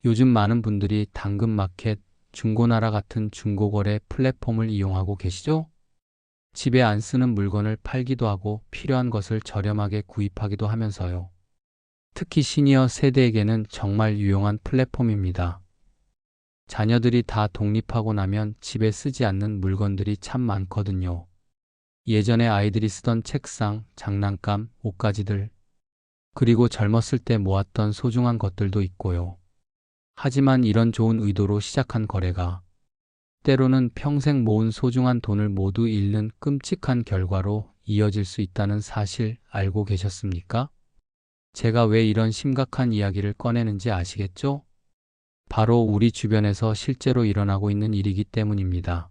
요즘 많은 분들이 당근마켓, 중고나라 같은 중고거래 플랫폼을 이용하고 계시죠? 집에 안 쓰는 물건을 팔기도 하고 필요한 것을 저렴하게 구입하기도 하면서요. 특히 시니어 세대에게는 정말 유용한 플랫폼입니다. 자녀들이 다 독립하고 나면 집에 쓰지 않는 물건들이 참 많거든요. 예전에 아이들이 쓰던 책상, 장난감, 옷가지들, 그리고 젊었을 때 모았던 소중한 것들도 있고요. 하지만 이런 좋은 의도로 시작한 거래가 때로는 평생 모은 소중한 돈을 모두 잃는 끔찍한 결과로 이어질 수 있다는 사실 알고 계셨습니까? 제가 왜 이런 심각한 이야기를 꺼내는지 아시겠죠? 바로 우리 주변에서 실제로 일어나고 있는 일이기 때문입니다.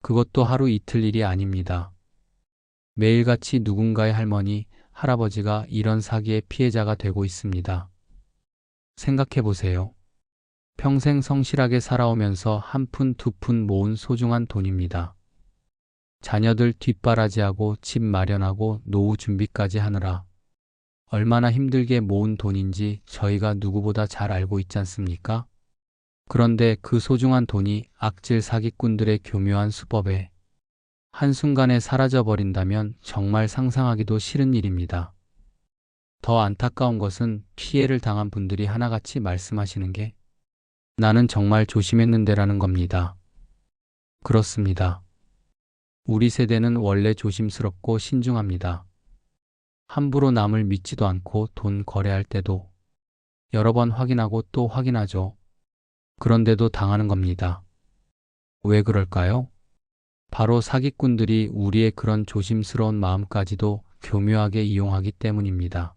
그것도 하루 이틀 일이 아닙니다. 매일같이 누군가의 할머니, 할아버지가 이런 사기의 피해자가 되고 있습니다. 생각해 보세요. 평생 성실하게 살아오면서 한 푼, 두 푼 모은 소중한 돈입니다. 자녀들 뒷바라지하고 집 마련하고 노후 준비까지 하느라 얼마나 힘들게 모은 돈인지 저희가 누구보다 잘 알고 있지 않습니까? 그런데 그 소중한 돈이 악질 사기꾼들의 교묘한 수법에 한순간에 사라져버린다면 정말 상상하기도 싫은 일입니다. 더 안타까운 것은 피해를 당한 분들이 하나같이 말씀하시는 게 나는 정말 조심했는데라는 겁니다. 그렇습니다. 우리 세대는 원래 조심스럽고 신중합니다. 함부로 남을 믿지도 않고 돈 거래할 때도 여러 번 확인하고 또 확인하죠. 그런데도 당하는 겁니다. 왜 그럴까요? 바로 사기꾼들이 우리의 그런 조심스러운 마음까지도 교묘하게 이용하기 때문입니다.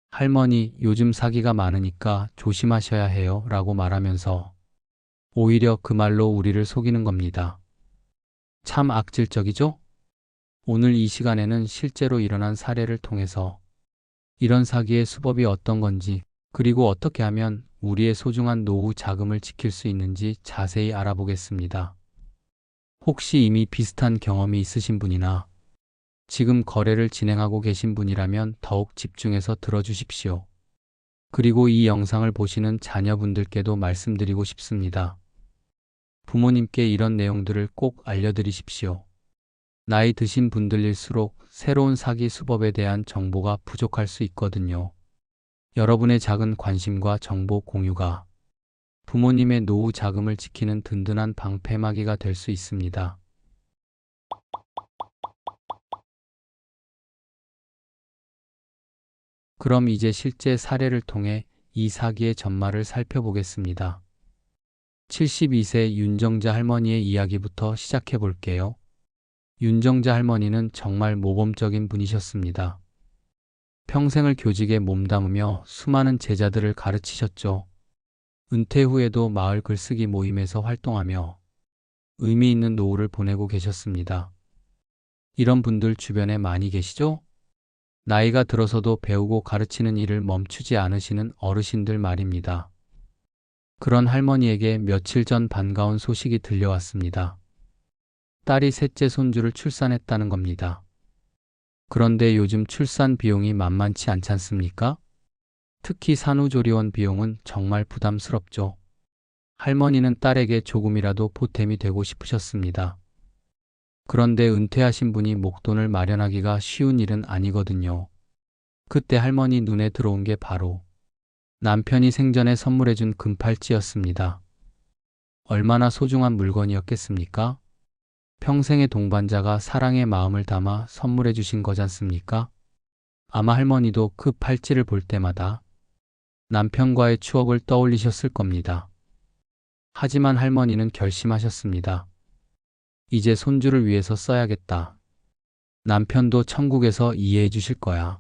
할머니, 요즘 사기가 많으니까 조심하셔야 해요 라고 말하면서 오히려 그 말로 우리를 속이는 겁니다. 참 악질적이죠? 오늘 이 시간에는 실제로 일어난 사례를 통해서 이런 사기의 수법이 어떤 건지, 그리고 어떻게 하면 우리의 소중한 노후 자금을 지킬 수 있는지 자세히 알아보겠습니다. 혹시 이미 비슷한 경험이 있으신 분이나 지금 거래를 진행하고 계신 분이라면 더욱 집중해서 들어주십시오. 그리고 이 영상을 보시는 자녀분들께도 말씀드리고 싶습니다. 부모님께 이런 내용들을 꼭 알려드리십시오. 나이 드신 분들일수록 새로운 사기 수법에 대한 정보가 부족할 수 있거든요. 여러분의 작은 관심과 정보 공유가 부모님의 노후 자금을 지키는 든든한 방패막이가 될 수 있습니다. 그럼 이제 실제 사례를 통해 이 사기의 전말을 살펴보겠습니다. 72세 윤정자 할머니의 이야기부터 시작해 볼게요. 윤정자 할머니는 정말 모범적인 분이셨습니다. 평생을 교직에 몸담으며 수많은 제자들을 가르치셨죠. 은퇴 후에도 마을 글쓰기 모임에서 활동하며 의미 있는 노후를 보내고 계셨습니다. 이런 분들 주변에 많이 계시죠? 나이가 들어서도 배우고 가르치는 일을 멈추지 않으시는 어르신들 말입니다. 그런 할머니에게 며칠 전 반가운 소식이 들려왔습니다. 딸이 셋째 손주를 출산했다는 겁니다. 그런데 요즘 출산 비용이 만만치 않지 않습니까? 특히 산후조리원 비용은 정말 부담스럽죠. 할머니는 딸에게 조금이라도 보탬이 되고 싶으셨습니다. 그런데 은퇴하신 분이 목돈을 마련하기가 쉬운 일은 아니거든요. 그때 할머니 눈에 들어온 게 바로 남편이 생전에 선물해준 금팔찌였습니다. 얼마나 소중한 물건이었겠습니까? 평생의 동반자가 사랑의 마음을 담아 선물해 주신 거잖습니까? 아마 할머니도 그 팔찌를 볼 때마다 남편과의 추억을 떠올리셨을 겁니다. 하지만 할머니는 결심하셨습니다. 이제 손주를 위해서 써야겠다. 남편도 천국에서 이해해 주실 거야.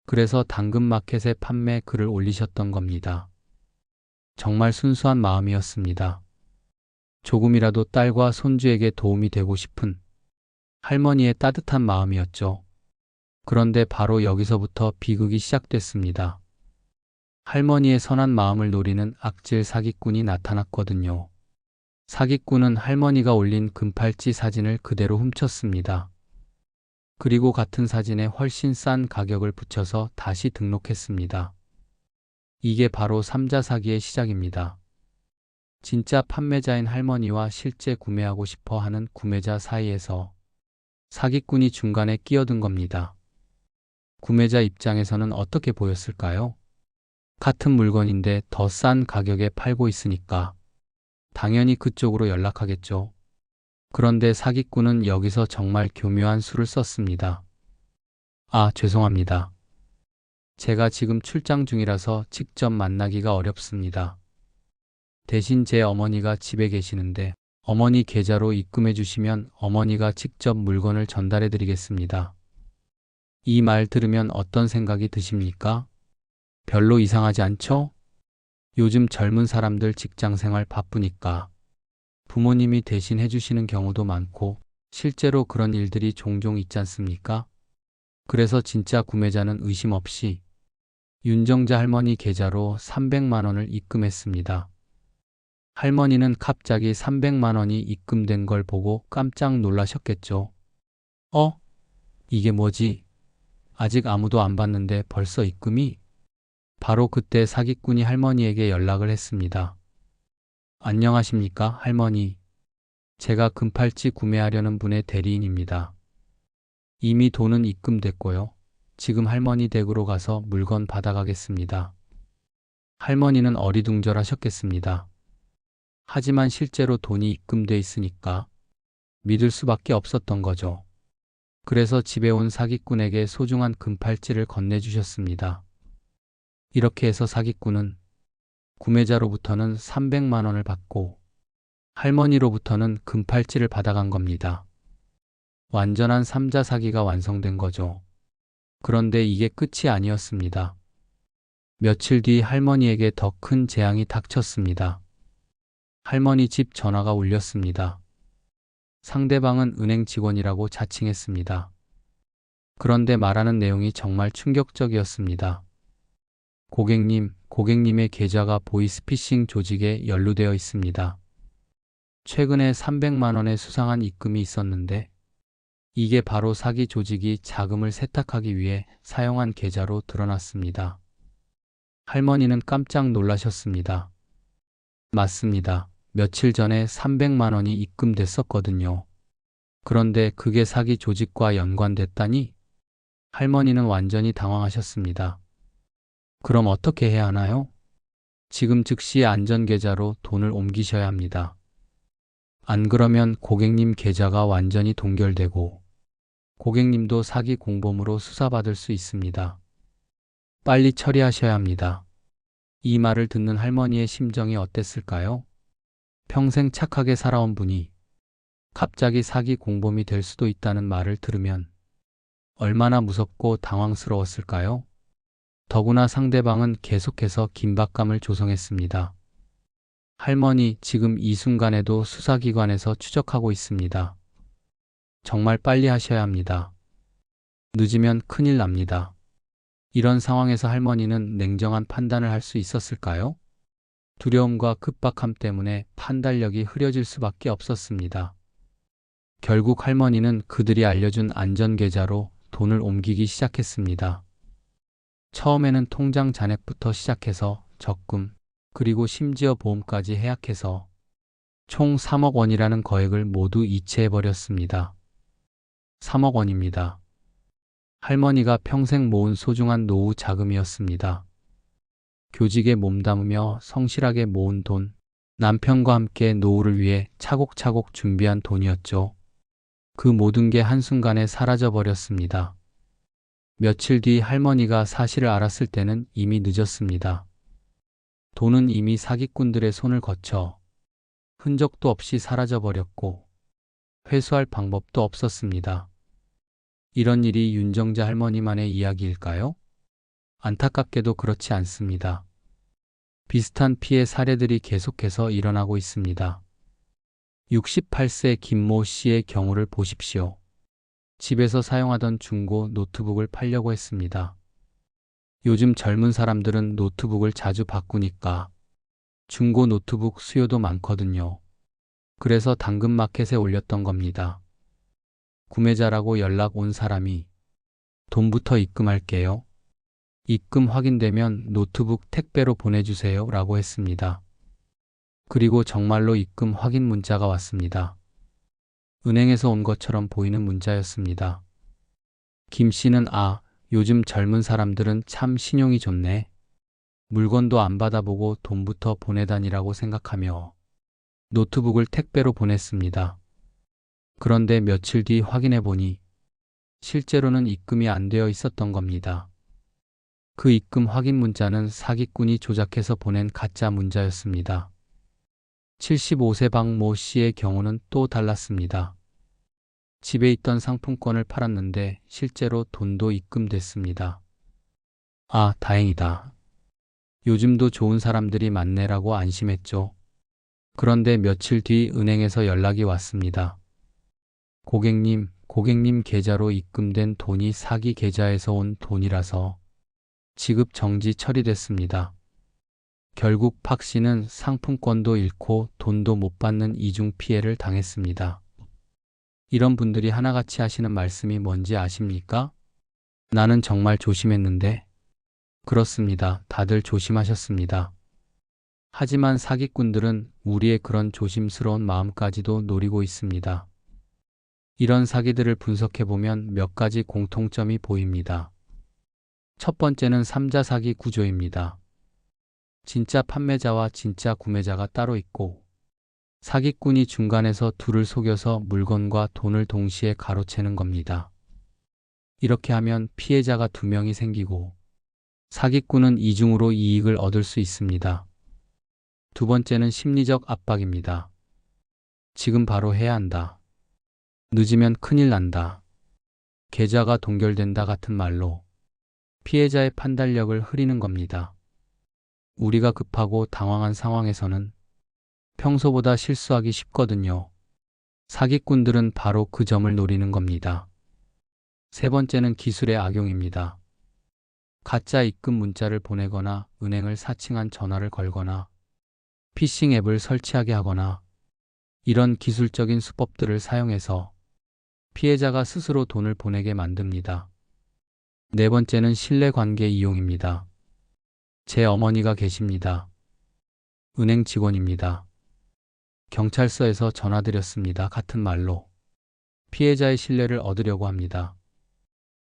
그래서 당근마켓에 판매 글을 올리셨던 겁니다. 정말 순수한 마음이었습니다. 조금이라도 딸과 손주에게 도움이 되고 싶은 할머니의 따뜻한 마음이었죠. 그런데 바로 여기서부터 비극이 시작됐습니다. 할머니의 선한 마음을 노리는 악질 사기꾼이 나타났거든요. 사기꾼은 할머니가 올린 금팔찌 사진을 그대로 훔쳤습니다. 그리고 같은 사진에 훨씬 싼 가격을 붙여서 다시 등록했습니다. 이게 바로 삼자 사기의 시작입니다. 진짜 판매자인 할머니와 실제 구매하고 싶어 하는 구매자 사이에서 사기꾼이 중간에 끼어든 겁니다. 구매자 입장에서는 어떻게 보였을까요? 같은 물건인데 더 싼 가격에 팔고 있으니까 당연히 그쪽으로 연락하겠죠. 그런데 사기꾼은 여기서 정말 교묘한 수를 썼습니다. 아, 죄송합니다. 제가 지금 출장 중이라서 직접 만나기가 어렵습니다. 대신 제 어머니가 집에 계시는데 어머니 계좌로 입금해 주시면 어머니가 직접 물건을 전달해 드리겠습니다. 이 말 들으면 어떤 생각이 드십니까? 별로 이상하지 않죠? 요즘 젊은 사람들 직장 생활 바쁘니까 부모님이 대신 해주시는 경우도 많고 실제로 그런 일들이 종종 있지 않습니까? 그래서 진짜 구매자는 의심 없이 윤정자 할머니 계좌로 300만 원을 입금했습니다. 할머니는 갑자기 300만 원이 입금된 걸 보고 깜짝 놀라셨겠죠. 어? 이게 뭐지? 아직 아무도 안 받는데 벌써 입금이? 바로 그때 사기꾼이 할머니에게 연락을 했습니다. 안녕하십니까, 할머니. 제가 금팔찌 구매하려는 분의 대리인입니다. 이미 돈은 입금됐고요. 지금 할머니 댁으로 가서 물건 받아가겠습니다. 할머니는 어리둥절하셨겠습니다. 하지만 실제로 돈이 입금돼 있으니까 믿을 수밖에 없었던 거죠. 그래서 집에 온 사기꾼에게 소중한 금팔찌를 건네주셨습니다. 이렇게 해서 사기꾼은 구매자로부터는 300만 원을 받고 할머니로부터는 금팔찌를 받아간 겁니다. 완전한 삼자 사기가 완성된 거죠. 그런데 이게 끝이 아니었습니다. 며칠 뒤 할머니에게 더 큰 재앙이 닥쳤습니다. 할머니 집 전화가 울렸습니다. 상대방은 은행 직원이라고 자칭했습니다. 그런데 말하는 내용이 정말 충격적이었습니다. 고객님의 계좌가 보이스피싱 조직에 연루되어 있습니다. 최근에 300만 원의 수상한 입금이 있었는데 이게 바로 사기 조직이 자금을 세탁하기 위해 사용한 계좌로 드러났습니다. 할머니는 깜짝 놀라셨습니다. 맞습니다. 며칠 전에 300만 원이 입금됐었거든요. 그런데 그게 사기 조직과 연관됐다니? 할머니는 완전히 당황하셨습니다. 그럼 어떻게 해야 하나요? 지금 즉시 안전계좌로 돈을 옮기셔야 합니다. 안 그러면 고객님 계좌가 완전히 동결되고 고객님도 사기 공범으로 수사받을 수 있습니다. 빨리 처리하셔야 합니다. 이 말을 듣는 할머니의 심정이 어땠을까요? 평생 착하게 살아온 분이 갑자기 사기 공범이 될 수도 있다는 말을 들으면 얼마나 무섭고 당황스러웠을까요? 더구나 상대방은 계속해서 긴박감을 조성했습니다. 할머니, 지금 이 순간에도 수사기관에서 추적하고 있습니다. 정말 빨리 하셔야 합니다. 늦으면 큰일 납니다. 이런 상황에서 할머니는 냉정한 판단을 할 수 있었을까요? 두려움과 급박함 때문에 판단력이 흐려질 수밖에 없었습니다. 결국 할머니는 그들이 알려준 안전계좌로 돈을 옮기기 시작했습니다. 처음에는 통장 잔액부터 시작해서 적금, 그리고 심지어 보험까지 해약해서 총 3억 원이라는 거액을 모두 이체해버렸습니다. 3억 원입니다. 할머니가 평생 모은 소중한 노후 자금이었습니다. 교직에 몸담으며 성실하게 모은 돈, 남편과 함께 노후를 위해 차곡차곡 준비한 돈이었죠. 그 모든 게 한순간에 사라져버렸습니다. 며칠 뒤 할머니가 사실을 알았을 때는 이미 늦었습니다. 돈은 이미 사기꾼들의 손을 거쳐 흔적도 없이 사라져버렸고 회수할 방법도 없었습니다. 이런 일이 윤정자 할머니만의 이야기일까요? 안타깝게도 그렇지 않습니다. 비슷한 피해 사례들이 계속해서 일어나고 있습니다. 68세 김모 씨의 경우를 보십시오. 집에서 사용하던 중고 노트북을 팔려고 했습니다. 요즘 젊은 사람들은 노트북을 자주 바꾸니까 중고 노트북 수요도 많거든요. 그래서 당근마켓에 올렸던 겁니다. 구매자라고 연락 온 사람이 돈부터 입금할게요. 입금 확인되면 노트북 택배로 보내주세요 라고 했습니다. 그리고 정말로 입금 확인 문자가 왔습니다. 은행에서 온 것처럼 보이는 문자였습니다. 김 씨는 요즘 젊은 사람들은 참 신용이 좋네. 물건도 안 받아보고 돈부터 보내다니라고 생각하며 노트북을 택배로 보냈습니다. 그런데 며칠 뒤 확인해 보니 실제로는 입금이 안 되어 있었던 겁니다. 그 입금 확인 문자는 사기꾼이 조작해서 보낸 가짜 문자였습니다. 75세 박 모 씨의 경우는 또 달랐습니다. 집에 있던 상품권을 팔았는데 실제로 돈도 입금됐습니다. 다행이다. 요즘도 좋은 사람들이 많네라고 안심했죠. 그런데 며칠 뒤 은행에서 연락이 왔습니다. 고객님 계좌로 입금된 돈이 사기 계좌에서 온 돈이라서 지급 정지 처리됐습니다. 결국 박 씨는 상품권도 잃고 돈도 못 받는 이중 피해를 당했습니다. 이런 분들이 하나같이 하시는 말씀이 뭔지 아십니까? 나는 정말 조심했는데. 그렇습니다. 다들 조심하셨습니다. 하지만 사기꾼들은 우리의 그런 조심스러운 마음까지도 노리고 있습니다. 이런 사기들을 분석해보면 몇 가지 공통점이 보입니다. 첫 번째는 3자 사기 구조입니다. 진짜 판매자와 진짜 구매자가 따로 있고 사기꾼이 중간에서 둘을 속여서 물건과 돈을 동시에 가로채는 겁니다. 이렇게 하면 피해자가 2명이 생기고 사기꾼은 이중으로 이익을 얻을 수 있습니다. 두 번째는 심리적 압박입니다. 지금 바로 해야 한다. 늦으면 큰일 난다. 계좌가 동결된다 같은 말로 피해자의 판단력을 흐리는 겁니다. 우리가 급하고 당황한 상황에서는 평소보다 실수하기 쉽거든요. 사기꾼들은 바로 그 점을 노리는 겁니다. 세 번째는 기술의 악용입니다. 가짜 입금 문자를 보내거나 은행을 사칭한 전화를 걸거나 피싱 앱을 설치하게 하거나 이런 기술적인 수법들을 사용해서 피해자가 스스로 돈을 보내게 만듭니다. 네 번째는 신뢰관계 이용입니다. 제 어머니가 계십니다. 은행 직원입니다. 경찰서에서 전화드렸습니다. 같은 말로 피해자의 신뢰를 얻으려고 합니다.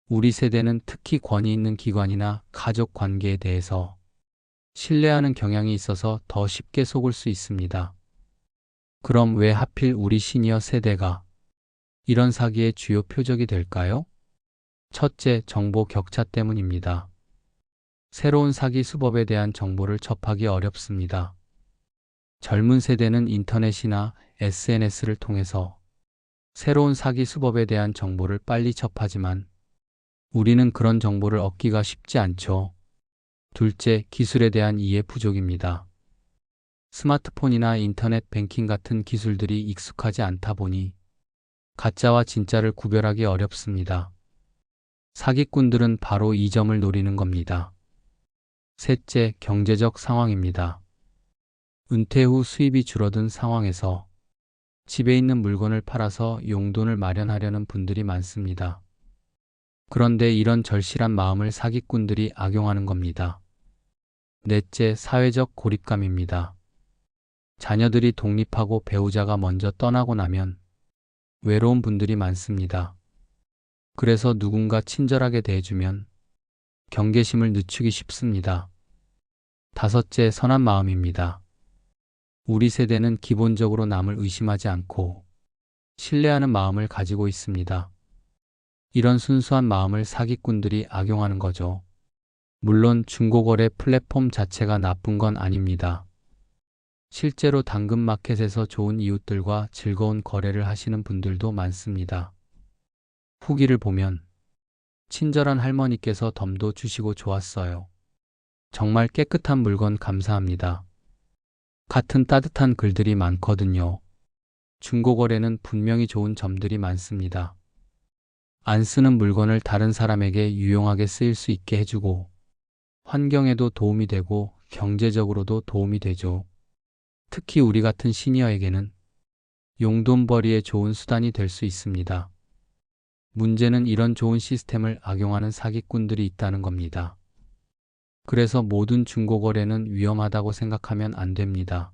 우리 세대는 특히 권위 있는 기관이나 가족 관계에 대해서 신뢰하는 경향이 있어서 더 쉽게 속을 수 있습니다. 그럼 왜 하필 우리 시니어 세대가 이런 사기의 주요 표적이 될까요? 첫째, 정보 격차 때문입니다. 새로운 사기 수법에 대한 정보를 접하기 어렵습니다. 젊은 세대는 인터넷이나 SNS를 통해서 새로운 사기 수법에 대한 정보를 빨리 접하지만 우리는 그런 정보를 얻기가 쉽지 않죠. 둘째, 기술에 대한 이해 부족입니다. 스마트폰이나 인터넷 뱅킹 같은 기술들이 익숙하지 않다 보니 가짜와 진짜를 구별하기 어렵습니다. 사기꾼들은 바로 이 점을 노리는 겁니다. 셋째, 경제적 상황입니다. 은퇴 후 수입이 줄어든 상황에서 집에 있는 물건을 팔아서 용돈을 마련하려는 분들이 많습니다. 그런데 이런 절실한 마음을 사기꾼들이 악용하는 겁니다. 넷째, 사회적 고립감입니다. 자녀들이 독립하고 배우자가 먼저 떠나고 나면 외로운 분들이 많습니다. 그래서 누군가 친절하게 대해주면 경계심을 늦추기 쉽습니다. 다섯째, 선한 마음입니다. 우리 세대는 기본적으로 남을 의심하지 않고 신뢰하는 마음을 가지고 있습니다. 이런 순수한 마음을 사기꾼들이 악용하는 거죠. 물론 중고거래 플랫폼 자체가 나쁜 건 아닙니다. 실제로 당근마켓에서 좋은 이웃들과 즐거운 거래를 하시는 분들도 많습니다. 후기를 보면 친절한 할머니께서 덤도 주시고 좋았어요. 정말 깨끗한 물건 감사합니다. 같은 따뜻한 글들이 많거든요. 중고거래는 분명히 좋은 점들이 많습니다. 안 쓰는 물건을 다른 사람에게 유용하게 쓰일 수 있게 해주고 환경에도 도움이 되고 경제적으로도 도움이 되죠. 특히 우리 같은 시니어에게는 용돈벌이의 좋은 수단이 될 수 있습니다. 문제는 이런 좋은 시스템을 악용하는 사기꾼들이 있다는 겁니다. 그래서 모든 중고거래는 위험하다고 생각하면 안 됩니다.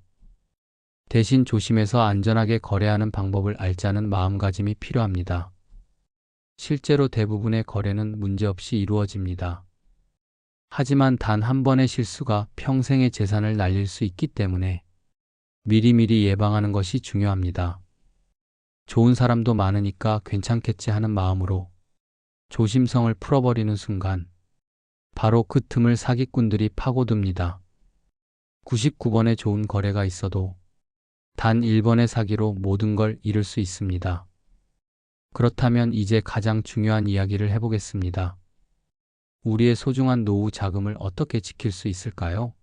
대신 조심해서 안전하게 거래하는 방법을 알자는 마음가짐이 필요합니다. 실제로 대부분의 거래는 문제없이 이루어집니다. 하지만 단 한 번의 실수가 평생의 재산을 날릴 수 있기 때문에 미리미리 예방하는 것이 중요합니다. 좋은 사람도 많으니까 괜찮겠지 하는 마음으로 조심성을 풀어버리는 순간 바로 그 틈을 사기꾼들이 파고듭니다. 99번의 좋은 거래가 있어도 단 1번의 사기로 모든 걸 잃을 수 있습니다. 그렇다면 이제 가장 중요한 이야기를 해보겠습니다. 우리의 소중한 노후 자금을 어떻게 지킬 수 있을까요?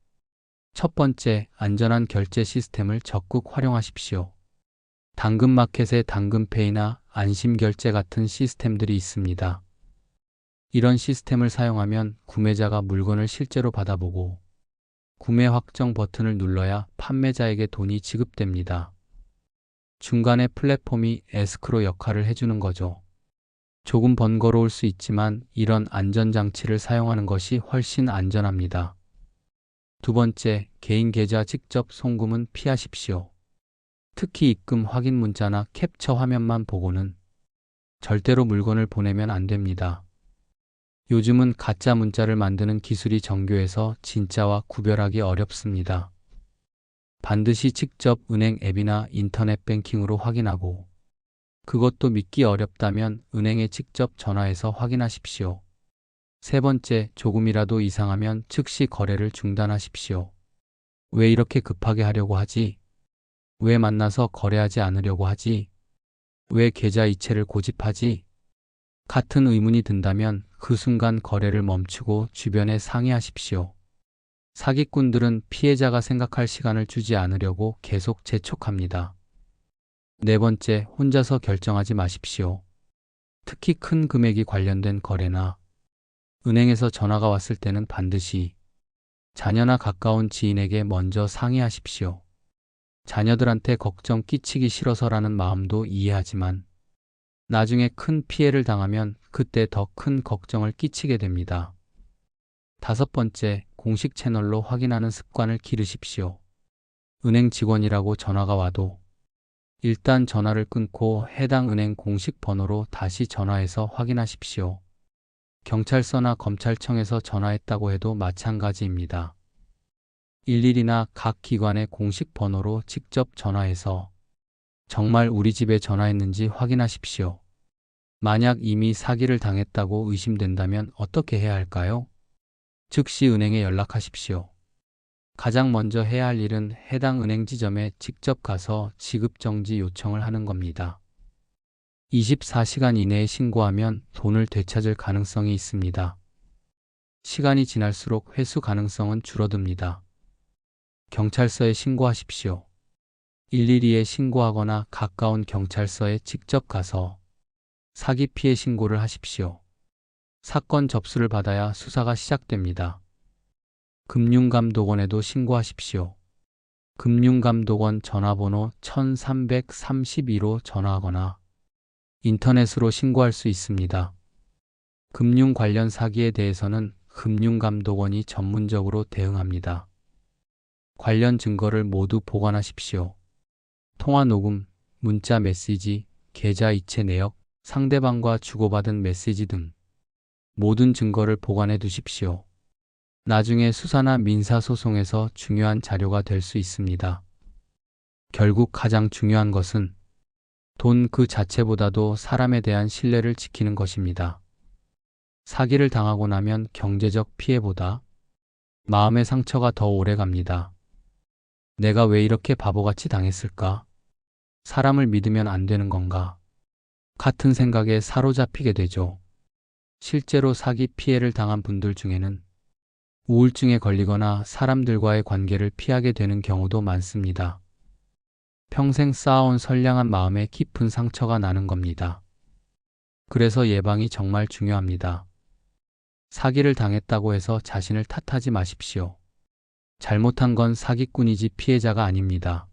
첫 번째, 안전한 결제 시스템을 적극 활용하십시오. 당근마켓에 당근페이나 안심결제 같은 시스템들이 있습니다. 이런 시스템을 사용하면 구매자가 물건을 실제로 받아보고 구매 확정 버튼을 눌러야 판매자에게 돈이 지급됩니다. 중간에 플랫폼이 에스크로 역할을 해주는 거죠. 조금 번거로울 수 있지만 이런 안전장치를 사용하는 것이 훨씬 안전합니다. 두 번째, 개인 계좌 직접 송금은 피하십시오. 특히 입금 확인 문자나 캡처 화면만 보고는 절대로 물건을 보내면 안 됩니다. 요즘은 가짜 문자를 만드는 기술이 정교해서 진짜와 구별하기 어렵습니다. 반드시 직접 은행 앱이나 인터넷 뱅킹으로 확인하고 그것도 믿기 어렵다면 은행에 직접 전화해서 확인하십시오. 세 번째, 조금이라도 이상하면 즉시 거래를 중단하십시오. 왜 이렇게 급하게 하려고 하지? 왜 만나서 거래하지 않으려고 하지? 왜 계좌 이체를 고집하지? 같은 의문이 든다면 그 순간 거래를 멈추고 주변에 상의하십시오. 사기꾼들은 피해자가 생각할 시간을 주지 않으려고 계속 재촉합니다. 네 번째, 혼자서 결정하지 마십시오. 특히 큰 금액이 관련된 거래나 은행에서 전화가 왔을 때는 반드시 자녀나 가까운 지인에게 먼저 상의하십시오. 자녀들한테 걱정 끼치기 싫어서라는 마음도 이해하지만 나중에 큰 피해를 당하면 그때 더 큰 걱정을 끼치게 됩니다. 다섯 번째, 공식 채널로 확인하는 습관을 기르십시오. 은행 직원이라고 전화가 와도 일단 전화를 끊고 해당 은행 공식 번호로 다시 전화해서 확인하십시오. 경찰서나 검찰청에서 전화했다고 해도 마찬가지입니다. 112나 각 기관의 공식 번호로 직접 전화해서 정말 우리 집에 전화했는지 확인하십시오. 만약 이미 사기를 당했다고 의심된다면 어떻게 해야 할까요? 즉시 은행에 연락하십시오. 가장 먼저 해야 할 일은 해당 은행 지점에 직접 가서 지급정지 요청을 하는 겁니다. 24시간 이내에 신고하면 돈을 되찾을 가능성이 있습니다. 시간이 지날수록 회수 가능성은 줄어듭니다. 경찰서에 신고하십시오. 112에 신고하거나 가까운 경찰서에 직접 가서 사기 피해 신고를 하십시오. 사건 접수를 받아야 수사가 시작됩니다. 금융감독원에도 신고하십시오. 금융감독원 전화번호 1332로 전화하거나 인터넷으로 신고할 수 있습니다. 금융 관련 사기에 대해서는 금융감독원이 전문적으로 대응합니다. 관련 증거를 모두 보관하십시오. 통화 녹음, 문자 메시지, 계좌 이체 내역, 상대방과 주고받은 메시지 등 모든 증거를 보관해 두십시오. 나중에 수사나 민사소송에서 중요한 자료가 될 수 있습니다. 결국 가장 중요한 것은 돈 그 자체보다도 사람에 대한 신뢰를 지키는 것입니다. 사기를 당하고 나면 경제적 피해보다 마음의 상처가 더 오래 갑니다. 내가 왜 이렇게 바보같이 당했을까? 사람을 믿으면 안 되는 건가? 같은 생각에 사로잡히게 되죠. 실제로 사기 피해를 당한 분들 중에는 우울증에 걸리거나 사람들과의 관계를 피하게 되는 경우도 많습니다. 평생 쌓아온 선량한 마음에 깊은 상처가 나는 겁니다. 그래서 예방이 정말 중요합니다. 사기를 당했다고 해서 자신을 탓하지 마십시오. 잘못한 건 사기꾼이지 피해자가 아닙니다.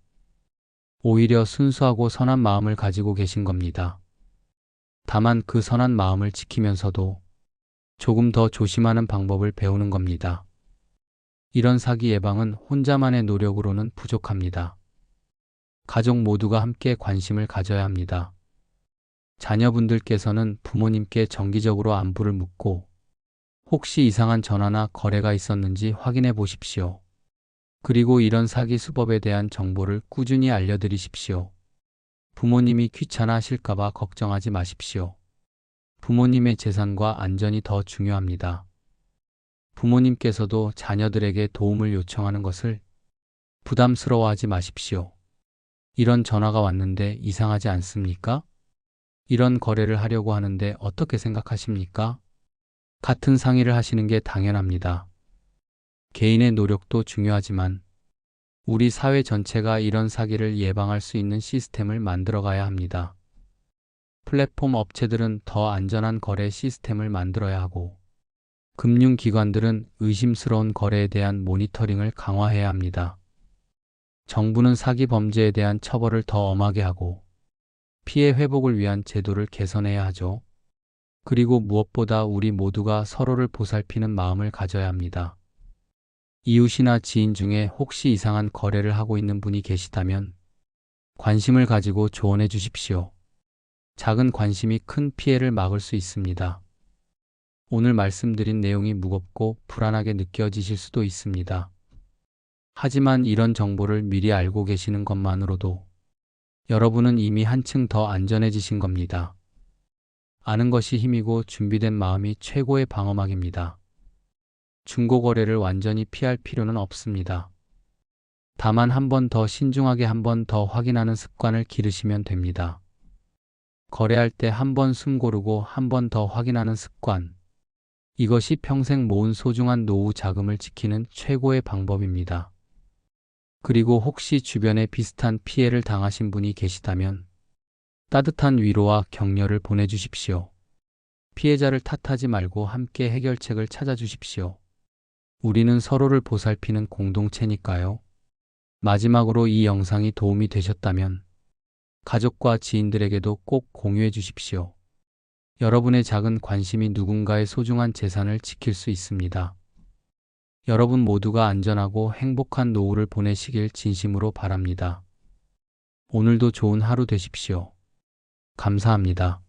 오히려 순수하고 선한 마음을 가지고 계신 겁니다. 다만 그 선한 마음을 지키면서도 조금 더 조심하는 방법을 배우는 겁니다. 이런 사기 예방은 혼자만의 노력으로는 부족합니다. 가족 모두가 함께 관심을 가져야 합니다. 자녀분들께서는 부모님께 정기적으로 안부를 묻고 혹시 이상한 전화나 거래가 있었는지 확인해 보십시오. 그리고 이런 사기 수법에 대한 정보를 꾸준히 알려드리십시오. 부모님이 귀찮아하실까봐 걱정하지 마십시오. 부모님의 재산과 안전이 더 중요합니다. 부모님께서도 자녀들에게 도움을 요청하는 것을 부담스러워하지 마십시오. 이런 전화가 왔는데 이상하지 않습니까? 이런 거래를 하려고 하는데 어떻게 생각하십니까? 같은 상의를 하시는 게 당연합니다. 개인의 노력도 중요하지만 우리 사회 전체가 이런 사기를 예방할 수 있는 시스템을 만들어 가야 합니다. 플랫폼 업체들은 더 안전한 거래 시스템을 만들어야 하고 금융기관들은 의심스러운 거래에 대한 모니터링을 강화해야 합니다. 정부는 사기 범죄에 대한 처벌을 더 엄하게 하고 피해 회복을 위한 제도를 개선해야 하죠. 그리고 무엇보다 우리 모두가 서로를 보살피는 마음을 가져야 합니다. 이웃이나 지인 중에 혹시 이상한 거래를 하고 있는 분이 계시다면 관심을 가지고 조언해 주십시오. 작은 관심이 큰 피해를 막을 수 있습니다. 오늘 말씀드린 내용이 무겁고 불안하게 느껴지실 수도 있습니다. 하지만 이런 정보를 미리 알고 계시는 것만으로도 여러분은 이미 한층 더 안전해지신 겁니다. 아는 것이 힘이고 준비된 마음이 최고의 방어막입니다. 중고거래를 완전히 피할 필요는 없습니다. 다만 한 번 더 신중하게 한 번 더 확인하는 습관을 기르시면 됩니다. 거래할 때 한 번 숨 고르고 한 번 더 확인하는 습관. 이것이 평생 모은 소중한 노후 자금을 지키는 최고의 방법입니다. 그리고 혹시 주변에 비슷한 피해를 당하신 분이 계시다면 따뜻한 위로와 격려를 보내주십시오. 피해자를 탓하지 말고 함께 해결책을 찾아주십시오. 우리는 서로를 보살피는 공동체니까요. 마지막으로 이 영상이 도움이 되셨다면 가족과 지인들에게도 꼭 공유해 주십시오. 여러분의 작은 관심이 누군가의 소중한 재산을 지킬 수 있습니다. 여러분 모두가 안전하고 행복한 노후를 보내시길 진심으로 바랍니다. 오늘도 좋은 하루 되십시오. 감사합니다.